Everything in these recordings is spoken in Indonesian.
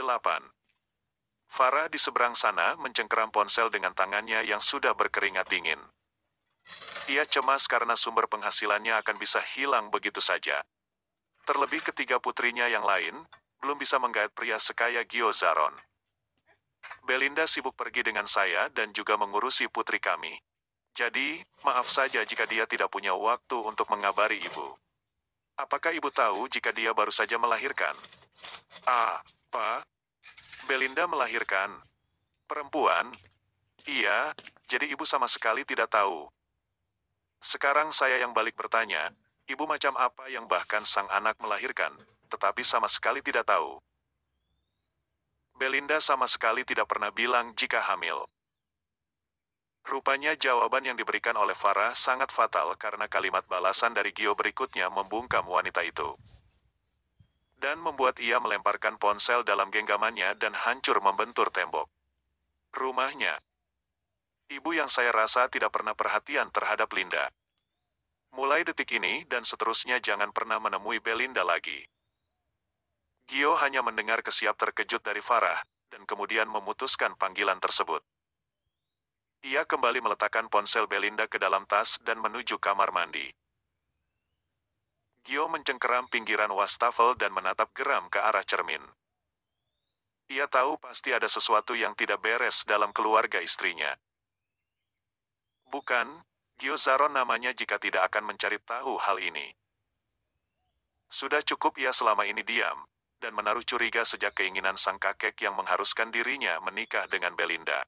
8. Farah di seberang sana mencengkeram ponsel dengan tangannya yang sudah berkeringat dingin. Ia cemas karena sumber penghasilannya akan bisa hilang begitu saja. Terlebih ketiga putrinya yang lain, belum bisa menggait pria sekaya Gio Zaron. Belinda sibuk pergi dengan saya dan juga mengurusi putri kami. Jadi, maaf saja jika dia tidak punya waktu untuk mengabari ibu. Apakah ibu tahu jika dia baru saja melahirkan? Ah, Pak. Belinda melahirkan. Perempuan? Iya, jadi ibu sama sekali tidak tahu. Sekarang saya yang balik bertanya, ibu macam apa yang bahkan sang anak melahirkan, tetapi sama sekali tidak tahu. Belinda sama sekali tidak pernah bilang jika hamil. Rupanya jawaban yang diberikan oleh Farah sangat fatal karena kalimat balasan dari Gio berikutnya membungkam wanita itu. Dan membuat ia melemparkan ponsel dalam genggamannya dan hancur membentur tembok rumahnya. Ibu yang saya rasa tidak pernah perhatian terhadap Linda. Mulai detik ini dan seterusnya jangan pernah menemui Belinda lagi. Gio hanya mendengar kesiap terkejut dari Farah, dan kemudian memutuskan panggilan tersebut. Ia kembali meletakkan ponsel Belinda ke dalam tas dan menuju kamar mandi. Gio mencengkeram pinggiran wastafel dan menatap geram ke arah cermin. Ia tahu pasti ada sesuatu yang tidak beres dalam keluarga istrinya. Bukan, Gio Zaron namanya jika tidak akan mencari tahu hal ini. Sudah cukup ia selama ini diam, dan menaruh curiga sejak keinginan sang kakek yang mengharuskan dirinya menikah dengan Belinda.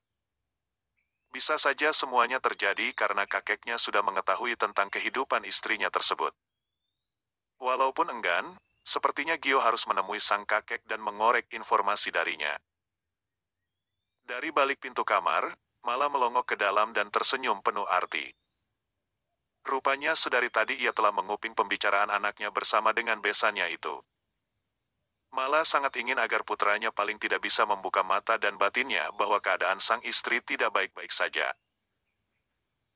Bisa saja semuanya terjadi karena kakeknya sudah mengetahui tentang kehidupan istrinya tersebut. Walaupun enggan, sepertinya Gio harus menemui sang kakek dan mengorek informasi darinya. Dari balik pintu kamar, Mala melongok ke dalam dan tersenyum penuh arti. Rupanya sedari tadi ia telah menguping pembicaraan anaknya bersama dengan besannya itu. Mala sangat ingin agar putranya paling tidak bisa membuka mata dan batinnya bahwa keadaan sang istri tidak baik-baik saja.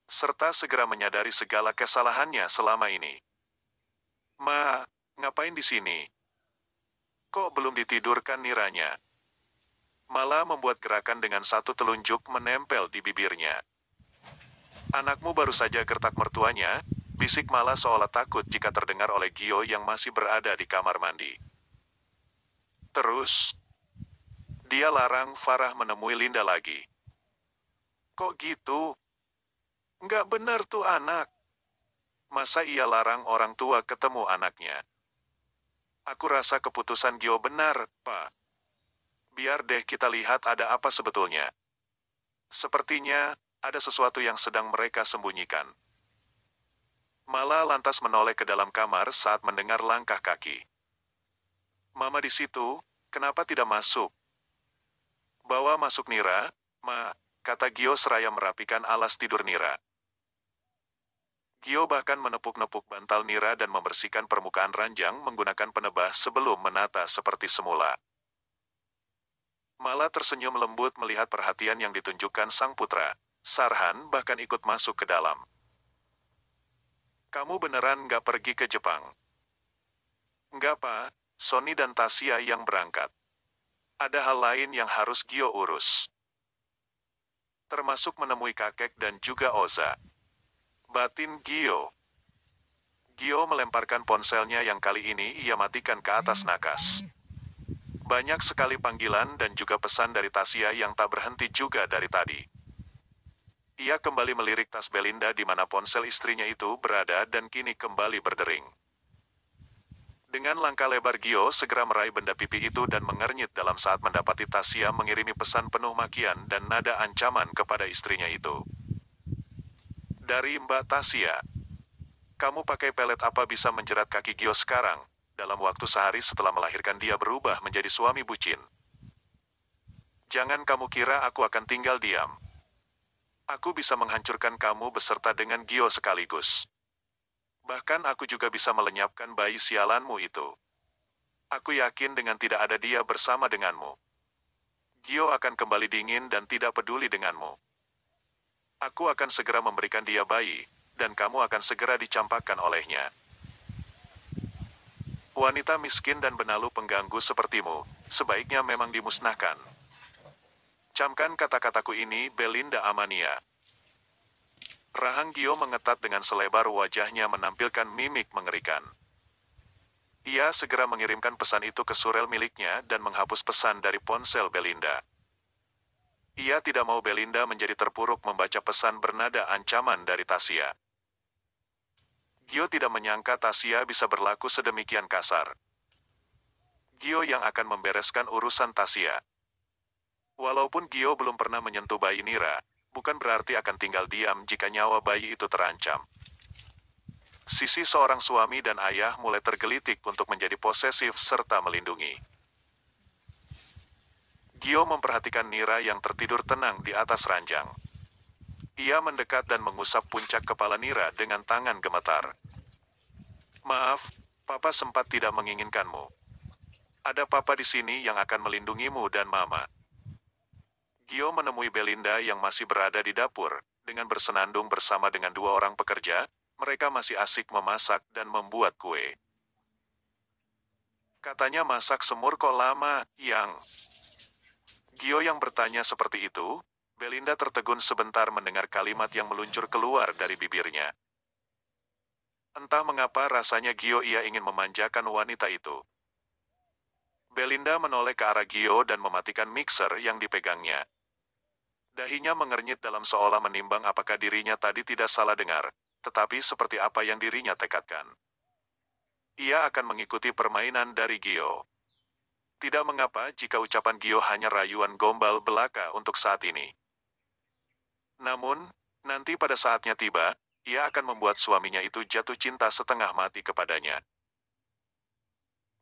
Serta segera menyadari segala kesalahannya selama ini. Ma, ngapain di sini? Kok belum ditidurkan niranya? Mala membuat gerakan dengan satu telunjuk menempel di bibirnya. Anakmu baru saja gertak mertuanya, bisik Mala seolah takut jika terdengar oleh Gio yang masih berada di kamar mandi. Terus, dia larang Farah menemui Linda lagi. Kok gitu? Nggak benar tuh anak. Masa ia larang orang tua ketemu anaknya? Aku rasa keputusan Gio benar, Pak. Biar deh kita lihat ada apa sebetulnya. Sepertinya, ada sesuatu yang sedang mereka sembunyikan. Mala lantas menoleh ke dalam kamar saat mendengar langkah kaki. Mama di situ, kenapa tidak masuk? Bawa masuk Nira, Ma, kata Gio seraya merapikan alas tidur Nira. Gio bahkan menepuk-nepuk bantal Nira dan membersihkan permukaan ranjang menggunakan penebah sebelum menata seperti semula. Mala tersenyum lembut melihat perhatian yang ditunjukkan sang putra. Sarhan bahkan ikut masuk ke dalam. Kamu beneran nggak pergi ke Jepang? Nggak, Pak. Sony dan Tasya yang berangkat. Ada hal lain yang harus Gio urus. Termasuk menemui kakek dan juga Oza. Batin Gio. Gio melemparkan ponselnya yang kali ini ia matikan ke atas nakas. Banyak sekali panggilan dan juga pesan dari Tasya yang tak berhenti juga dari tadi. Ia kembali melirik tas Belinda di mana ponsel istrinya itu berada dan kini kembali berdering. Dengan langkah lebar Gio segera meraih benda pipi itu dan mengernyit dalam saat mendapati Tasya mengirimi pesan penuh makian dan nada ancaman kepada istrinya itu. Dari Mbak Tasya. Kamu pakai pelet apa bisa menjerat kaki Gio sekarang, dalam waktu sehari setelah melahirkan dia berubah menjadi suami bucin. Jangan kamu kira aku akan tinggal diam. Aku bisa menghancurkan kamu beserta dengan Gio sekaligus. Bahkan aku juga bisa melenyapkan bayi sialanmu itu. Aku yakin dengan tidak ada dia bersama denganmu, Gio akan kembali dingin dan tidak peduli denganmu. Aku akan segera memberikan dia bayi, dan kamu akan segera dicampakkan olehnya. Wanita miskin dan benalu pengganggu sepertimu, sebaiknya memang dimusnahkan. Camkan kata-kataku ini, Belinda Amania. Rahang Gio mengetat dengan selebar wajahnya menampilkan mimik mengerikan. Ia segera mengirimkan pesan itu ke surel miliknya dan menghapus pesan dari ponsel Belinda. Ia tidak mau Belinda menjadi terpuruk membaca pesan bernada ancaman dari Tasya. Gio tidak menyangka Tasya bisa berlaku sedemikian kasar. Gio yang akan membereskan urusan Tasya. Walaupun Gio belum pernah menyentuh bayi Nira, bukan berarti akan tinggal diam jika nyawa bayi itu terancam. Sisi seorang suami dan ayah mulai tergelitik untuk menjadi posesif serta melindungi. Gio memperhatikan Nira yang tertidur tenang di atas ranjang. Ia mendekat dan mengusap puncak kepala Nira dengan tangan gemetar. Maaf, Papa sempat tidak menginginkanmu. Ada Papa di sini yang akan melindungimu dan Mama. Gio menemui Belinda yang masih berada di dapur, dengan bersenandung bersama dengan dua orang pekerja, mereka masih asik memasak dan membuat kue. Katanya masak semur kok lama, Yang. Gio yang bertanya seperti itu, Belinda tertegun sebentar mendengar kalimat yang meluncur keluar dari bibirnya. Entah mengapa rasanya Gio ia ingin memanjakan wanita itu. Belinda menoleh ke arah Gio dan mematikan mixer yang dipegangnya. Dahinya mengernyit dalam seolah menimbang apakah dirinya tadi tidak salah dengar, tetapi seperti apa yang dirinya tekadkan. Ia akan mengikuti permainan dari Gio. Tidak mengapa jika ucapan Gio hanya rayuan gombal belaka untuk saat ini. Namun, nanti pada saatnya tiba, ia akan membuat suaminya itu jatuh cinta setengah mati kepadanya.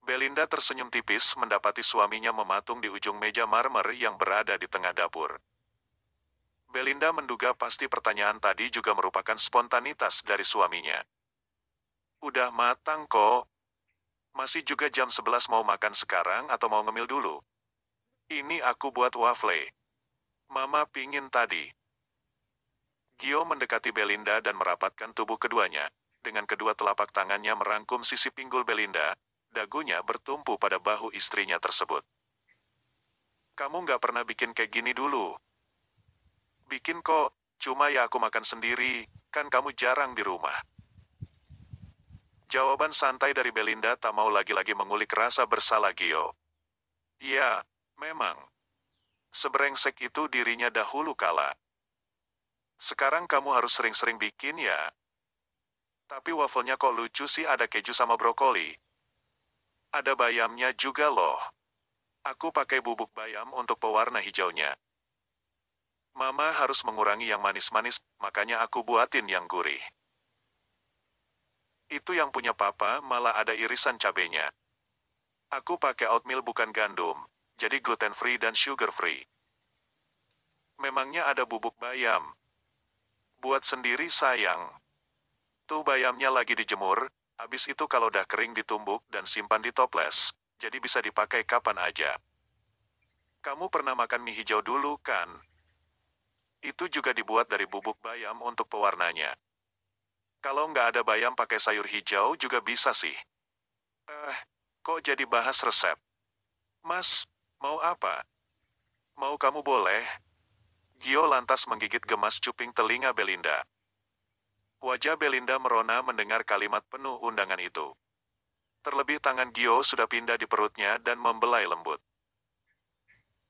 Belinda tersenyum tipis mendapati suaminya mematung di ujung meja marmer yang berada di tengah dapur. Belinda menduga pasti pertanyaan tadi juga merupakan spontanitas dari suaminya. Udah matang kok. Masih juga jam 11 mau makan sekarang atau mau ngemil dulu? Ini aku buat waffle. Mama pingin tadi. Gio mendekati Belinda dan merapatkan tubuh keduanya. Dengan kedua telapak tangannya merangkum sisi pinggul Belinda, dagunya bertumpu pada bahu istrinya tersebut. Kamu nggak pernah bikin kayak gini dulu. Bikin kok, cuma ya aku makan sendiri, kan kamu jarang di rumah. Jawaban santai dari Belinda tak mau lagi-lagi mengulik rasa bersalah Gio. Ya, memang. Sebrengsek itu dirinya dahulu kala. Sekarang kamu harus sering-sering bikin ya. Tapi wafelnya kok lucu sih, ada keju sama brokoli. Ada bayamnya juga loh. Aku pakai bubuk bayam untuk pewarna hijaunya. Mama harus mengurangi yang manis-manis, makanya aku buatin yang gurih. Itu yang punya Papa malah ada irisan cabenya. Aku pakai oatmeal bukan gandum, jadi gluten free dan sugar free. Memangnya ada bubuk bayam? Buat sendiri sayang. Tuh bayamnya lagi dijemur, habis itu kalau udah kering ditumbuk dan simpan di toples, jadi bisa dipakai kapan aja. Kamu pernah makan mie hijau dulu kan? Itu juga dibuat dari bubuk bayam untuk pewarnanya. Kalau nggak ada bayam pakai sayur hijau juga bisa sih. Kok jadi bahas resep? Mas, mau apa? Mau kamu boleh? Gio lantas menggigit gemas cuping telinga Belinda. Wajah Belinda merona mendengar kalimat penuh undangan itu. Terlebih tangan Gio sudah pindah di perutnya dan membelai lembut.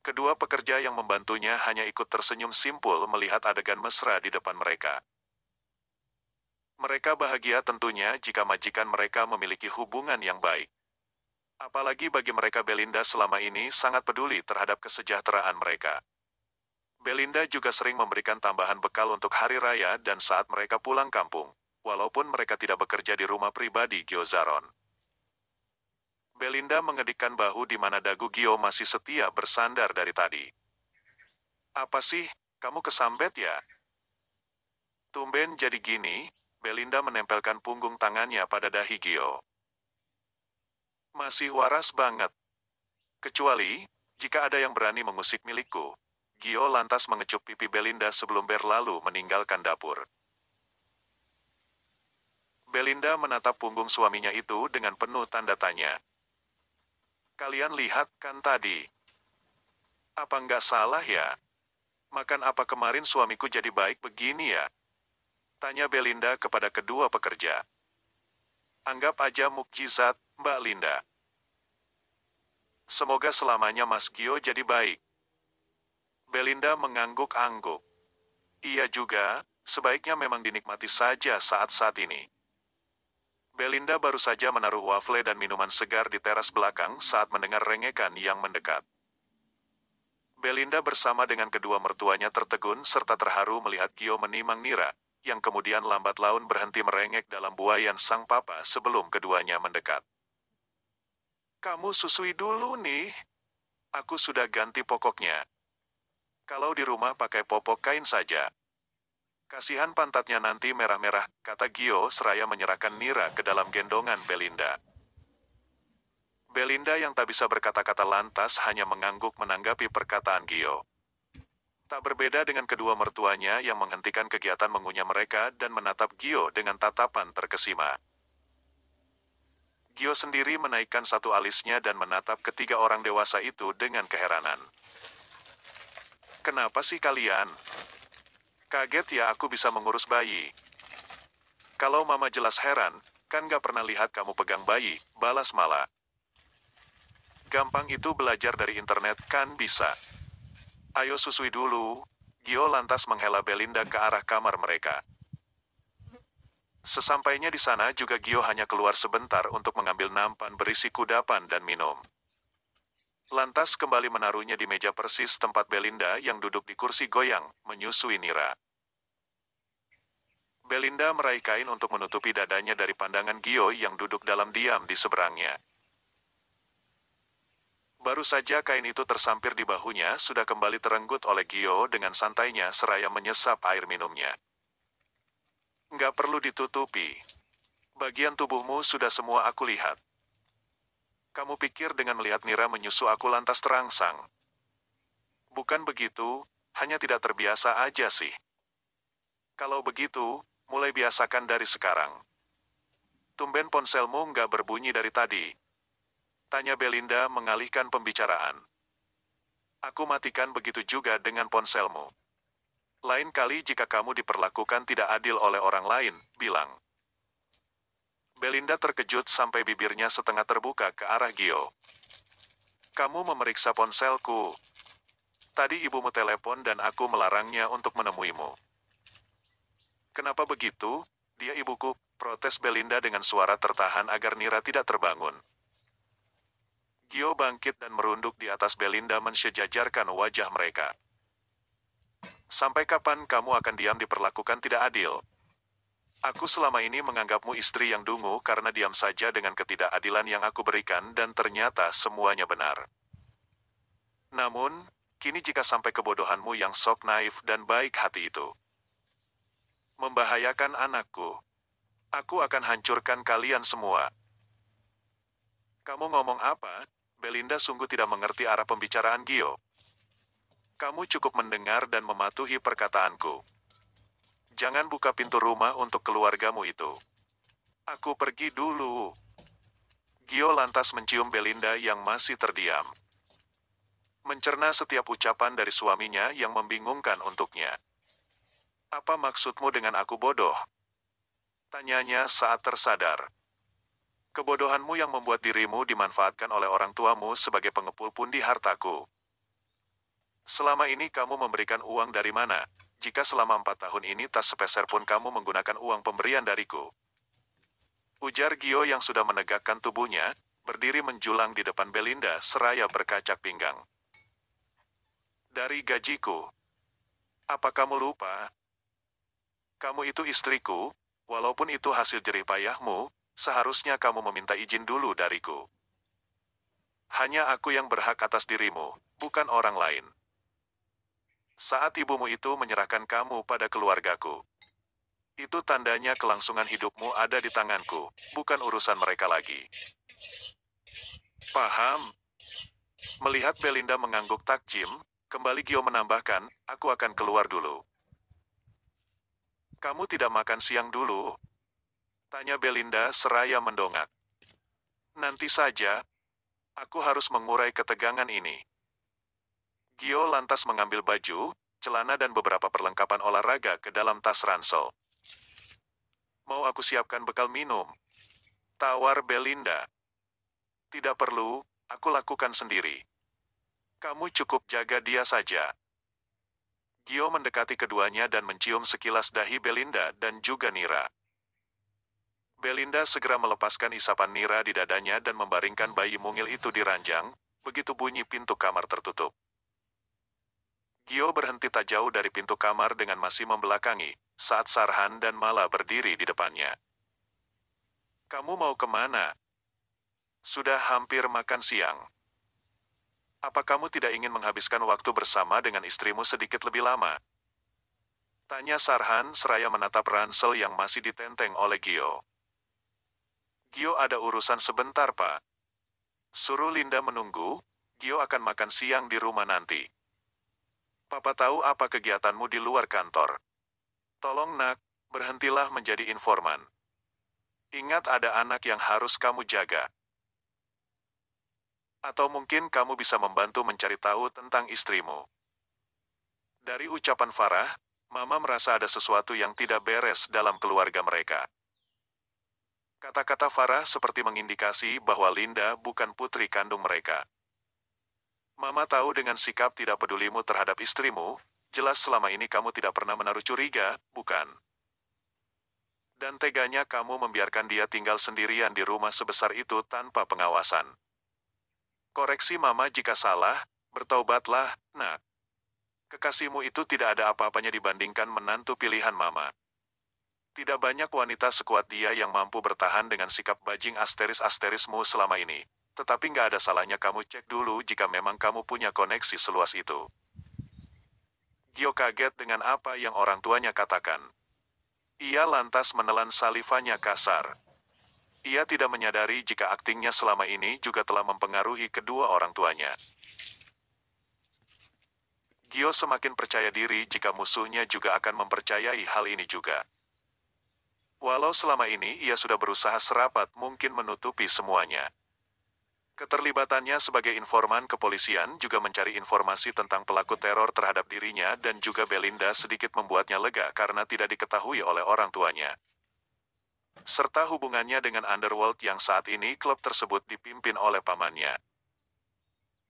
Kedua pekerja yang membantunya hanya ikut tersenyum simpul melihat adegan mesra di depan mereka. Mereka bahagia tentunya jika majikan mereka memiliki hubungan yang baik. Apalagi bagi mereka Belinda selama ini sangat peduli terhadap kesejahteraan mereka. Belinda juga sering memberikan tambahan bekal untuk hari raya dan saat mereka pulang kampung, walaupun mereka tidak bekerja di rumah pribadi Gio Zaron. Belinda mengedikkan bahu di mana dagu Gio masih setia bersandar dari tadi. Apa sih, kamu kesambet ya? Tumben jadi gini, Belinda menempelkan punggung tangannya pada dahi Gio. Masih waras banget. Kecuali, jika ada yang berani mengusik milikku. Gio lantas mengecup pipi Belinda sebelum berlalu meninggalkan dapur. Belinda menatap punggung suaminya itu dengan penuh tanda tanya. Kalian lihat kan tadi? Apa nggak salah ya? Makan apa kemarin suamiku jadi baik begini ya? Tanya Belinda kepada kedua pekerja. Anggap aja mukjizat, Mbak Linda. Semoga selamanya Mas Gio jadi baik. Belinda mengangguk-angguk. Iya juga, sebaiknya memang dinikmati saja saat-saat ini. Belinda baru saja menaruh wafle dan minuman segar di teras belakang saat mendengar rengekan yang mendekat. Belinda bersama dengan kedua mertuanya tertegun serta terharu melihat Gio menimang Nira, yang kemudian lambat laun berhenti merengek dalam buayan sang papa sebelum keduanya mendekat. Kamu susui dulu nih. Aku sudah ganti popoknya. Kalau di rumah pakai popok kain saja. Kasihan pantatnya nanti merah-merah, kata Gio seraya menyerahkan Nira ke dalam gendongan Belinda. Belinda yang tak bisa berkata-kata lantas hanya mengangguk menanggapi perkataan Gio. Tak berbeda dengan kedua mertuanya yang menghentikan kegiatan mengunyah mereka dan menatap Gio dengan tatapan terkesima. Gio sendiri menaikkan satu alisnya dan menatap ketiga orang dewasa itu dengan keheranan. Kenapa sih kalian? Kaget ya aku bisa mengurus bayi. Kalau mama jelas heran, kan gak pernah lihat kamu pegang bayi, balas Mala. Gampang itu belajar dari internet kan bisa. Ayo susui dulu. Gio lantas menghela Belinda ke arah kamar mereka. Sesampainya di sana juga Gio hanya keluar sebentar untuk mengambil nampan berisi kudapan dan minum. Lantas kembali menaruhnya di meja persis tempat Belinda yang duduk di kursi goyang, menyusui Nira. Belinda meraih kain untuk menutupi dadanya dari pandangan Gio yang duduk dalam diam di seberangnya. Baru saja kain itu tersampir di bahunya sudah kembali terenggut oleh Gio dengan santainya seraya menyesap air minumnya. Nggak perlu ditutupi. Bagian tubuhmu sudah semua aku lihat. Kamu pikir dengan melihat Nira menyusu aku lantas terangsang? Bukan begitu, hanya tidak terbiasa aja sih. Kalau begitu, mulai biasakan dari sekarang. Tumben ponselmu nggak berbunyi dari tadi. Tanya Belinda mengalihkan pembicaraan. Aku matikan begitu juga dengan ponselmu. Lain kali jika kamu diperlakukan tidak adil oleh orang lain, bilang. Belinda terkejut sampai bibirnya setengah terbuka ke arah Gio. Kamu memeriksa ponselku. Tadi ibumu telepon dan aku melarangnya untuk menemuimu. Kenapa begitu? Dia ibuku, protes Belinda dengan suara tertahan agar Nira tidak terbangun. Gio bangkit dan merunduk di atas Belinda mensejajarkan wajah mereka. Sampai kapan kamu akan diam diperlakukan tidak adil? Aku selama ini menganggapmu istri yang dungu karena diam saja dengan ketidakadilan yang aku berikan dan ternyata semuanya benar. Namun, kini jika sampai kebodohanmu yang sok naif dan baik hati itu membahayakan anakku, aku akan hancurkan kalian semua. Kamu ngomong apa? Belinda sungguh tidak mengerti arah pembicaraan Gio. Kamu cukup mendengar dan mematuhi perkataanku. Jangan buka pintu rumah untuk keluargamu itu. Aku pergi dulu. Gio lantas mencium Belinda yang masih terdiam. Mencerna setiap ucapan dari suaminya yang membingungkan untuknya. Apa maksudmu dengan aku bodoh? Tanyanya saat tersadar. Kebodohanmu yang membuat dirimu dimanfaatkan oleh orang tuamu sebagai pengepul pundi hartaku. Selama ini kamu memberikan uang dari mana, jika selama 4 tahun ini tak sepeser pun kamu menggunakan uang pemberian dariku? Ujar Gio yang sudah menegakkan tubuhnya, berdiri menjulang di depan Belinda seraya berkacak pinggang. Dari gajiku. Apa kamu lupa? Kamu itu istriku, walaupun itu hasil jerih payahmu, seharusnya kamu meminta izin dulu dariku. Hanya aku yang berhak atas dirimu, bukan orang lain. Saat ibumu itu menyerahkan kamu pada keluargaku. Itu tandanya kelangsungan hidupmu ada di tanganku, bukan urusan mereka lagi. Paham? Melihat Belinda mengangguk takjim, kembali Gio menambahkan, aku akan keluar dulu. Kamu tidak makan siang dulu? Tanya Belinda seraya mendongak. Nanti saja, aku harus mengurai ketegangan ini. Gio lantas mengambil baju, celana dan beberapa perlengkapan olahraga ke dalam tas ransel. Mau aku siapkan bekal minum? Tawar Belinda. Tidak perlu, aku lakukan sendiri. Kamu cukup jaga dia saja. Gio mendekati keduanya dan mencium sekilas dahi Belinda dan juga Nira. Belinda segera melepaskan isapan Nira di dadanya dan membaringkan bayi mungil itu di ranjang, begitu bunyi pintu kamar tertutup. Gio berhenti tak jauh dari pintu kamar dengan masih membelakangi, saat Sarhan dan Mala berdiri di depannya. Kamu mau kemana? Sudah hampir makan siang. Apa kamu tidak ingin menghabiskan waktu bersama dengan istrimu sedikit lebih lama? Tanya Sarhan seraya menatap ransel yang masih ditenteng oleh Gio. Gio ada urusan sebentar, Pak. Suruh Linda menunggu, Gio akan makan siang di rumah nanti. Papa tahu apa kegiatanmu di luar kantor. Tolong nak, berhentilah menjadi informan. Ingat ada anak yang harus kamu jaga. Atau mungkin kamu bisa membantu mencari tahu tentang istrimu. Dari ucapan Farah, Mama merasa ada sesuatu yang tidak beres dalam keluarga mereka. Kata-kata Farah seperti mengindikasi bahwa Linda bukan putri kandung mereka. Mama tahu dengan sikap tidak pedulimu terhadap istrimu, jelas selama ini kamu tidak pernah menaruh curiga, bukan? Dan teganya kamu membiarkan dia tinggal sendirian di rumah sebesar itu tanpa pengawasan. Koreksi Mama jika salah, bertaubatlah, nak. Kekasihmu itu tidak ada apa-apanya dibandingkan menantu pilihan Mama. Tidak banyak wanita sekuat dia yang mampu bertahan dengan sikap bajing asteris-asterismu selama ini. Tetapi nggak ada salahnya kamu cek dulu jika memang kamu punya koneksi seluas itu. Gio kaget dengan apa yang orang tuanya katakan. Ia lantas menelan salivanya kasar. Ia tidak menyadari jika aktingnya selama ini juga telah mempengaruhi kedua orang tuanya. Gio semakin percaya diri jika musuhnya juga akan mempercayai hal ini juga. Walau selama ini ia sudah berusaha serapat mungkin menutupi semuanya. Keterlibatannya sebagai informan kepolisian juga mencari informasi tentang pelaku teror terhadap dirinya dan juga Belinda sedikit membuatnya lega karena tidak diketahui oleh orang tuanya. Serta hubungannya dengan Underworld yang saat ini klub tersebut dipimpin oleh pamannya.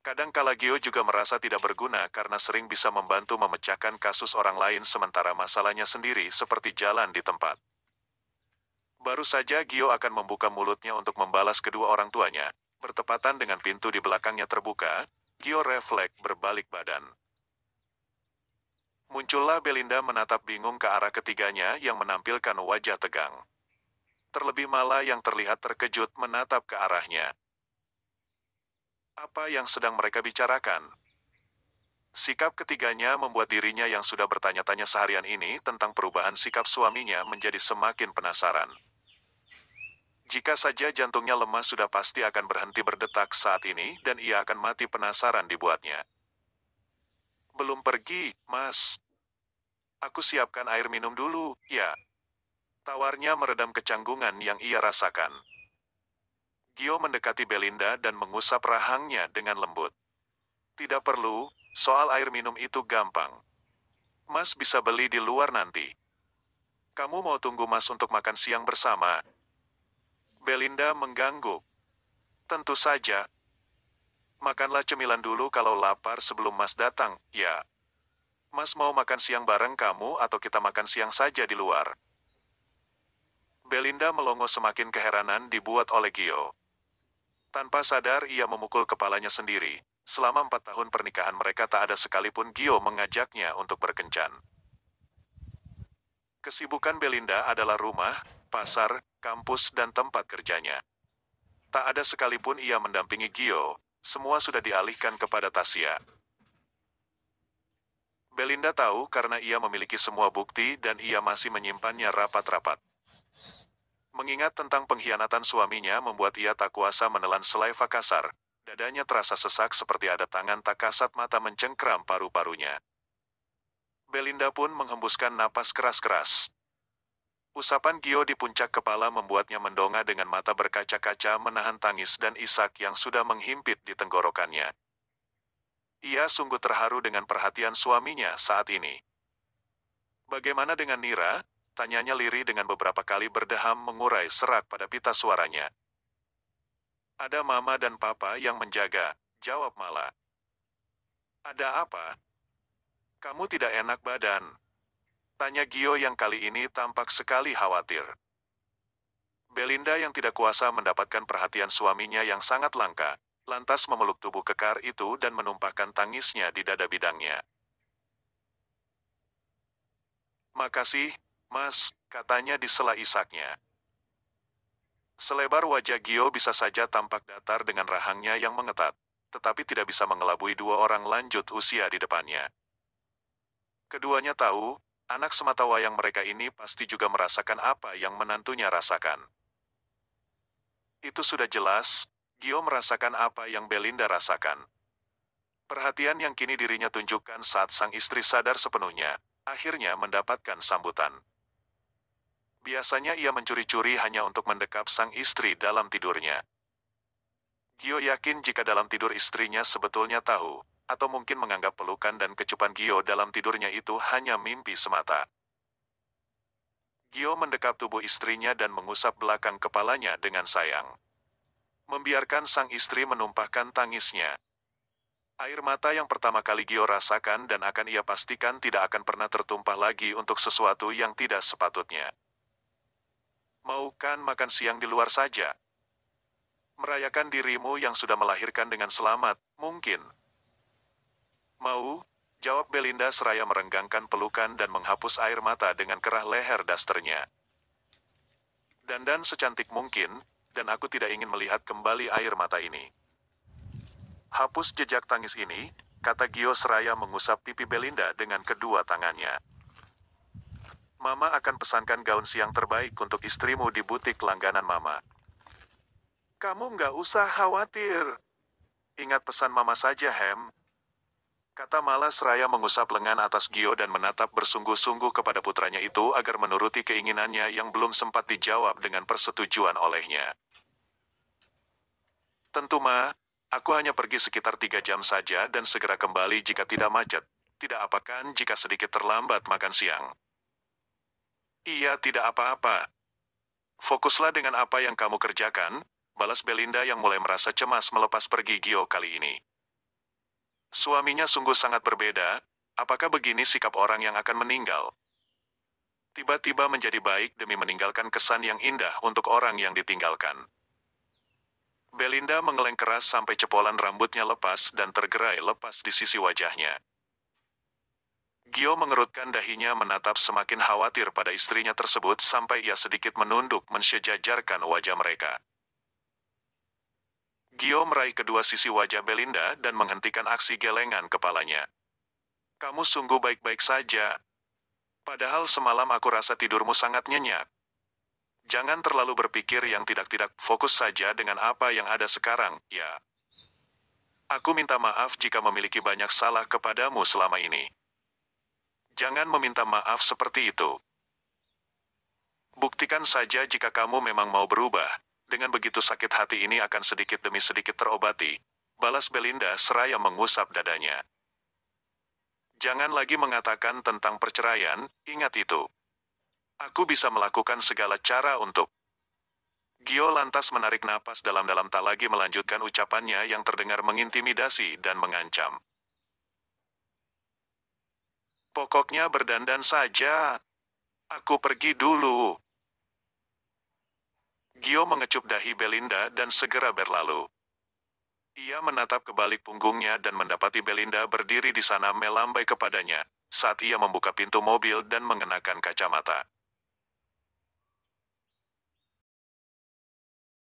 Kadangkala Gio juga merasa tidak berguna karena sering bisa membantu memecahkan kasus orang lain sementara masalahnya sendiri seperti jalan di tempat. Baru saja Gio akan membuka mulutnya untuk membalas kedua orang tuanya. Bertepatan dengan pintu di belakangnya terbuka, Gio refleks berbalik badan. Muncullah Belinda menatap bingung ke arah ketiganya yang menampilkan wajah tegang. Terlebih Mala yang terlihat terkejut menatap ke arahnya. Apa yang sedang mereka bicarakan? Sikap ketiganya membuat dirinya yang sudah bertanya-tanya seharian ini tentang perubahan sikap suaminya menjadi semakin penasaran. Jika saja jantungnya lemah sudah pasti akan berhenti berdetak saat ini dan ia akan mati penasaran dibuatnya. Belum pergi, Mas. Aku siapkan air minum dulu, ya. Tawarnya meredam kecanggungan yang ia rasakan. Gio mendekati Belinda dan mengusap rahangnya dengan lembut. Tidak perlu, soal air minum itu gampang. Mas bisa beli di luar nanti. Kamu mau tunggu Mas untuk makan siang bersama? Belinda mengganggu. Tentu saja. Makanlah cemilan dulu kalau lapar sebelum Mas datang, ya. Mas mau makan siang bareng kamu atau kita makan siang saja di luar? Belinda melongo semakin keheranan dibuat oleh Gio. Tanpa sadar ia memukul kepalanya sendiri. Selama 4 tahun pernikahan mereka tak ada sekalipun Gio mengajaknya untuk berkencan. Kesibukan Belinda adalah rumah, pasar, kampus dan tempat kerjanya. Tak ada sekalipun ia mendampingi Gio, semua sudah dialihkan kepada Tasya. Belinda tahu karena ia memiliki semua bukti dan ia masih menyimpannya rapat-rapat. Mengingat tentang pengkhianatan suaminya membuat ia tak kuasa menelan selaiva kasar, dadanya terasa sesak seperti ada tangan tak kasat mata mencengkram paru-parunya. Belinda pun menghembuskan napas keras-keras. Usapan Gio di puncak kepala membuatnya mendongak dengan mata berkaca-kaca menahan tangis dan isak yang sudah menghimpit di tenggorokannya. Ia sungguh terharu dengan perhatian suaminya saat ini. Bagaimana dengan Nira? Tanyanya Liri dengan beberapa kali berdeham mengurai serak pada pita suaranya. Ada mama dan papa yang menjaga, jawab Mala. Ada apa? Kamu tidak enak badan? Tanya Gio yang kali ini tampak sekali khawatir. Belinda yang tidak kuasa mendapatkan perhatian suaminya yang sangat langka, lantas memeluk tubuh kekar itu dan menumpahkan tangisnya di dada bidangnya. Makasih, Mas, katanya di sela isaknya. Selebar wajah Gio bisa saja tampak datar dengan rahangnya yang mengetat, tetapi tidak bisa mengelabui dua orang lanjut usia di depannya. Keduanya tahu, anak sematawayang mereka ini pasti juga merasakan apa yang menantunya rasakan. Itu sudah jelas, Gio merasakan apa yang Belinda rasakan. Perhatian yang kini dirinya tunjukkan saat sang istri sadar sepenuhnya, akhirnya mendapatkan sambutan. Biasanya ia mencuri-curi hanya untuk mendekap sang istri dalam tidurnya. Gio yakin jika dalam tidur istrinya sebetulnya tahu, atau mungkin menganggap pelukan dan kecupan Gio dalam tidurnya itu hanya mimpi semata. Gio mendekap tubuh istrinya dan mengusap belakang kepalanya dengan sayang. Membiarkan sang istri menumpahkan tangisnya. Air mata yang pertama kali Gio rasakan dan akan ia pastikan tidak akan pernah tertumpah lagi untuk sesuatu yang tidak sepatutnya. Mau kan makan siang di luar saja? Merayakan dirimu yang sudah melahirkan dengan selamat, mungkin. Mau, jawab Belinda seraya merenggangkan pelukan dan menghapus air mata dengan kerah leher dasternya. Dandan secantik mungkin, dan aku tidak ingin melihat kembali air mata ini. Hapus jejak tangis ini, kata Gio seraya mengusap pipi Belinda dengan kedua tangannya. Mama akan pesankan gaun siang terbaik untuk istrimu di butik langganan Mama. Kamu nggak usah khawatir. Ingat pesan Mama saja, Hem. Kata Mala seraya mengusap lengan atas Gio dan menatap bersungguh-sungguh kepada putranya itu agar menuruti keinginannya yang belum sempat dijawab dengan persetujuan olehnya. Tentu Ma, aku hanya pergi sekitar 3 jam saja dan segera kembali jika tidak macet. Tidak apa kan jika sedikit terlambat makan siang? Iya tidak apa-apa. Fokuslah dengan apa yang kamu kerjakan, balas Belinda yang mulai merasa cemas melepas pergi Gio kali ini. Suaminya sungguh sangat berbeda, apakah begini sikap orang yang akan meninggal? Tiba-tiba menjadi baik demi meninggalkan kesan yang indah untuk orang yang ditinggalkan. Belinda mengeleng keras sampai cepolan rambutnya lepas dan tergerai lepas di sisi wajahnya. Gio mengerutkan dahinya menatap semakin khawatir pada istrinya tersebut sampai ia sedikit menunduk mensejajarkan wajah mereka. Gio meraih kedua sisi wajah Belinda dan menghentikan aksi gelengan kepalanya. Kamu sungguh baik-baik saja. Padahal semalam aku rasa tidurmu sangat nyenyak. Jangan terlalu berpikir yang tidak-tidak, fokus saja dengan apa yang ada sekarang, ya. Aku minta maaf jika memiliki banyak salah kepadamu selama ini. Jangan meminta maaf seperti itu. Buktikan saja jika kamu memang mau berubah. Dengan begitu sakit hati ini akan sedikit demi sedikit terobati, balas Belinda seraya mengusap dadanya. Jangan lagi mengatakan tentang perceraian, ingat itu. Aku bisa melakukan segala cara untuk. Gio lantas menarik napas dalam-dalam tak lagi melanjutkan ucapannya yang terdengar mengintimidasi dan mengancam. Pokoknya berdandan saja. Aku pergi dulu. Gio mengecup dahi Belinda dan segera berlalu. Ia menatap ke balik punggungnya dan mendapati Belinda berdiri di sana melambai kepadanya, saat ia membuka pintu mobil dan mengenakan kacamata.